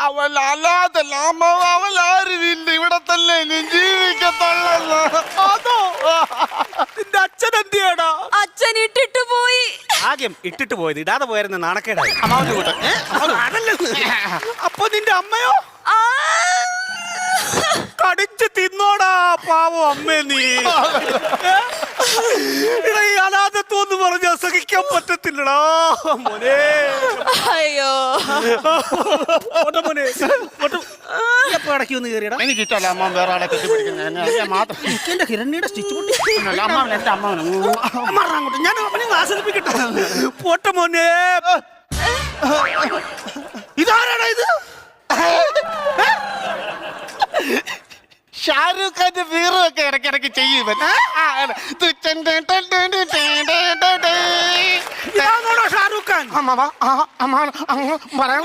അവളല്ലാതല്ല അവളാരുമില്ല ഇവിടെ തന്നെ നീ ജീവിക്കത്തുള്ളൂ. അതോ നിന്റെ അച്ഛൻ എന്തിയാടാ? അച്ഛൻ ഇട്ടിട്ട് പോയി. ആദ്യം ഇട്ടിട്ട് പോയത് ഇടാതെ പോയായിരുന്നു നാണക്കേടായി. അമ്മാവന്റെ കൂട്ട് അപ്പൊ നിന്റെ അമ്മയോ? ആ, കടിച്ച് തിന്നോടാ പാവം അമ്മേ നീ. എടാ, ഈ അനാഥത്വം പറഞ്ഞ സഹിക്കാൻ പറ്റത്തില്ലടാ മോനെ. അയ്യോ മോനെ എപ്പോ ഇടയ്ക്ക് ഒന്ന് കയറിയടാ. എനിക്ക് ഇഷ്ടമല്ല അമ്മ വേറെ ആളെ കെട്ടിപ്പിടിക്കുന്നത് മാത്രം. എന്റെ ഹിരണ്യയുടെ സ്റ്റിച്ച് പൊട്ടി. അമ്മാവൻ എന്റെ അമ്മാവൻ അങ്ങോട്ട് ഞാൻ അവനെ ആസ്വദിപ്പിക്കട്ടെ. പോട്ടെ മോനെ. ഇതാരാടാ ഇത്? ഷാരൂഖ് ഖാന്റെ വീറും ഒക്കെ ഇടയ്ക്കിടയ്ക്ക് ചെയ്യും. ഇതാണോടാ ഷാരൂഖ് ഖാൻ? അമ്മ പറയാൻ